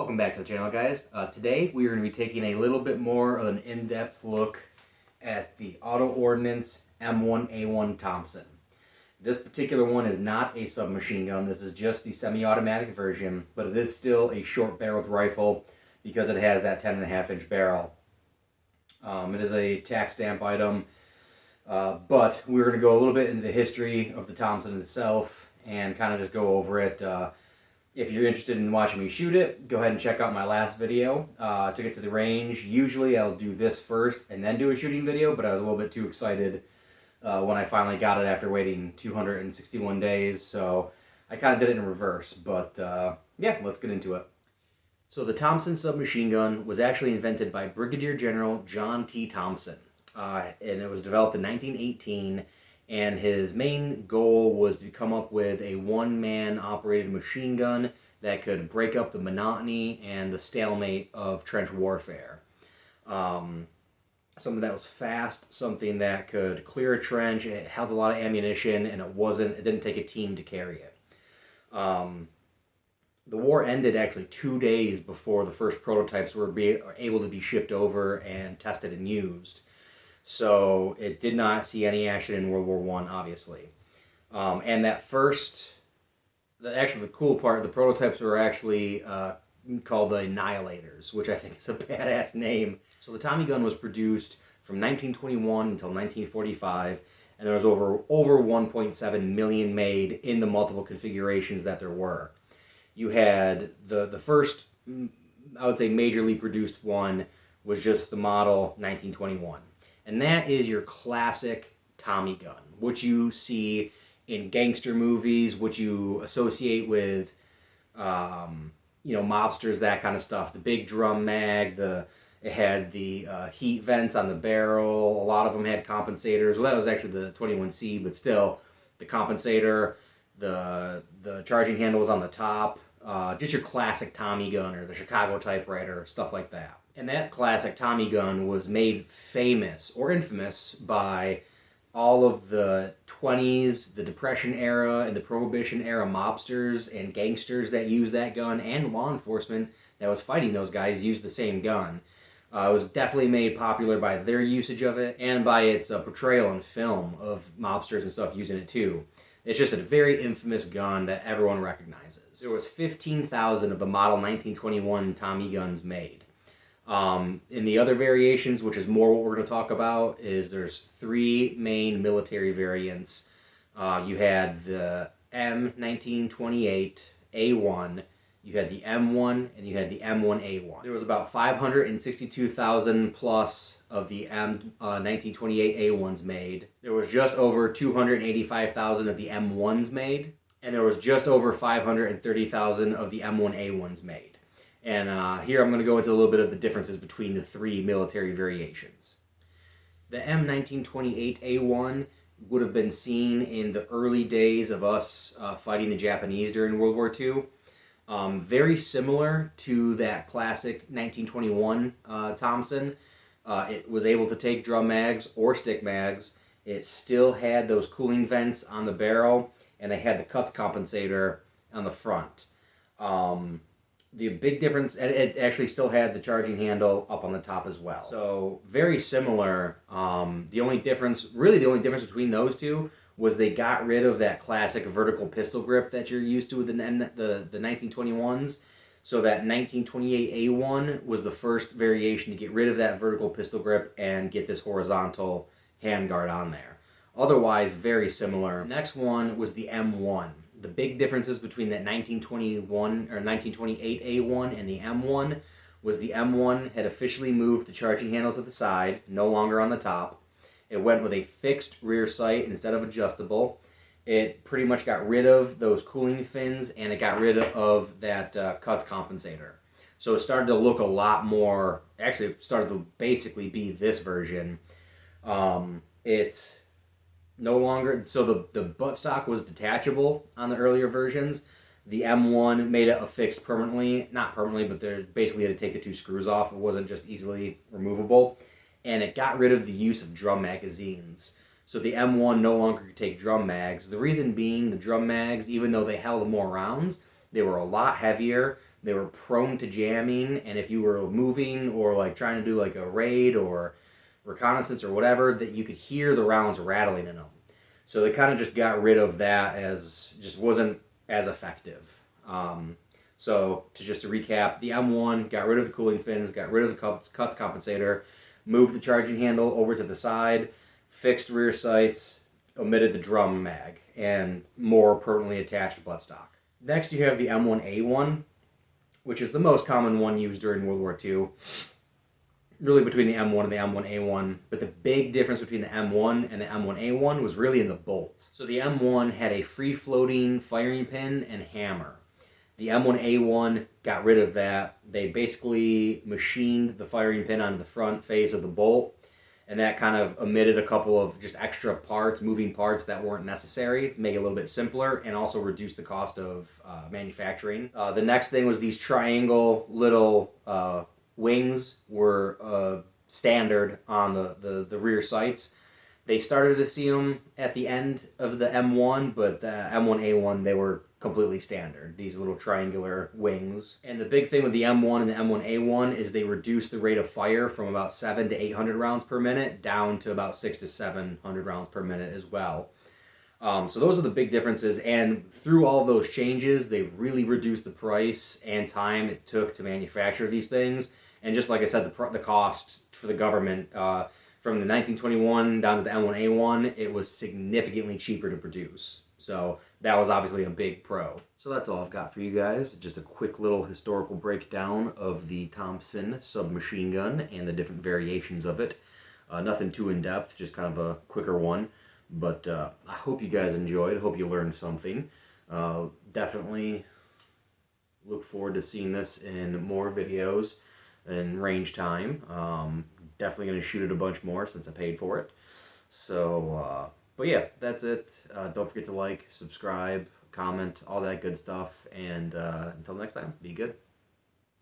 Welcome back to the channel, guys. Today we are going to be taking a little bit more of an in-depth look at the Auto Ordnance M1A1 Thompson. This particular one is not a submachine gun. This is just the semi-automatic version, but it is still a short-barreled rifle because it has that 10.5-inch barrel. It is a tax stamp item, but we're going to go a little bit into the history of the Thompson itself and kind of just go over it. If you're interested in watching me shoot it, go ahead and check out my last video. Took it to the range. Usually I'll do this first and then do a shooting video, but I was a little bit too excited when I finally got it after waiting 261 days, so I kind of did it in reverse, but yeah, let's get into it. So the Thompson submachine gun was actually invented by Brigadier General John T. Thompson, and it was developed in 1918. And his main goal was to come up with a one-man operated machine gun that could break up the monotony and the stalemate of trench warfare. Something that was fast, something that could clear a trench, it held a lot of ammunition, and it didn't take a team to carry it. The war ended actually 2 days before the first prototypes were able to be shipped over and tested and used. So it did not see any action in World War I, obviously. And that the cool part, the prototypes were actually called the Annihilators, which I think is a badass name. So the Tommy gun was produced from 1921 until 1945, and there was over 1.7 million made in the multiple configurations that there were. You had the first, I would say, majorly produced one was just the model 1921. And that is your classic Tommy gun, which you see in gangster movies, which you associate with, mobsters, that kind of stuff. The big drum mag, it had the heat vents on the barrel. A lot of them had compensators. Well, that was actually the 21C, but still, the compensator, the charging handle was on the top. Just your classic Tommy gun or the Chicago typewriter, stuff like that. And that classic Tommy gun was made famous or infamous by all of the 20s, the Depression era, and the Prohibition era mobsters and gangsters that used that gun, and law enforcement that was fighting those guys used the same gun. It was definitely made popular by their usage of it and by its portrayal in film of mobsters and stuff using it too. It's just a very infamous gun that everyone recognizes. There was 15,000 of the model 1921 Tommy guns made. In the other variations, which is more what we're going to talk about, is there's three main military variants. You had the M1928A1, you had the M1, and the M1A1. There was about 562,000 plus of the M1928A1s made. There was just over 285,000 of the M1s made, and there was just over 530,000 of the M1A1s made. And here I'm going to go into a little bit of the differences between the three military variations. The M1928A1 would have been seen in the early days of us fighting the Japanese during World War II. Very similar to that classic 1921 Thompson. It was able to take drum mags or stick mags. It still had those cooling vents on the barrel, and they had the cuts compensator on the front. The big difference, it actually still had the charging handle up on the top as well. So very similar. The only difference between those two was they got rid of that classic vertical pistol grip that you're used to with the 1921s. So that 1928A1 was the first variation to get rid of that vertical pistol grip and get this horizontal handguard on there. Otherwise, very similar. Next one was the M1. The big differences between that 1921 or 1928A1 and the M1 was the M1 had officially moved the charging handle to the side, no longer on the top. It went with a fixed rear sight instead of adjustable. It pretty much got rid of those cooling fins, and it got rid of that cuts compensator. So it started to look a lot more, actually it started to basically be this version. It no longer, so the buttstock was detachable on the earlier versions. The M1 made it affixed permanently, not permanently, but they basically had to take the two screws off. It wasn't just easily removable. And it got rid of the use of drum magazines. So the M1 no longer could take drum mags. The reason being the drum mags, even though they held more rounds, they were a lot heavier. They were prone to jamming, and if you were moving or like trying to do like a raid or reconnaissance or whatever, that you could hear the rounds rattling in them. So they kind of just got rid of that, as just wasn't as effective. So just to recap, the M1 got rid of the cooling fins, got rid of the cuts compensator, moved the charging handle over to the side, fixed rear sights, omitted the drum mag, and more permanently attached buttstock. Next you have the M1A1, which is the most common one used during World War II. Really between the M1 and the M1A1, but the big difference between the M1 and the M1A1 was really in the bolt. So the M1 had a free-floating firing pin and hammer. The M1A1 got rid of that. They basically machined the firing pin onto the front face of the bolt, and that kind of omitted a couple of just extra parts, moving parts that weren't necessary, to make it a little bit simpler, and also reduce the cost of manufacturing. The next thing was these triangle little wings were standard on the rear sights. They started to see them at the end of the M1, but the M1A1, they were completely standard, these little triangular wings. And the big thing with the M1 and the M1A1 is they reduced the rate of fire from about 700 to 800 rounds per minute down to about 600 to 700 rounds per minute as well. So those are the big differences, and through all of those changes, they really reduced the price and time it took to manufacture these things. And just like I said, the cost for the government, from the 1921 down to the M1A1, it was significantly cheaper to produce. So that was obviously a big pro. So that's all I've got for you guys. Just a quick little historical breakdown of the Thompson submachine gun and the different variations of it. Nothing too in-depth, just kind of a quicker one. But I hope you guys enjoyed. I hope you learned something. Definitely look forward to seeing this in more videos in range time. Definitely going to shoot it a bunch more since I paid for it. So, but yeah, that's it. Don't forget to like, subscribe, comment, all that good stuff. And until next time, be good.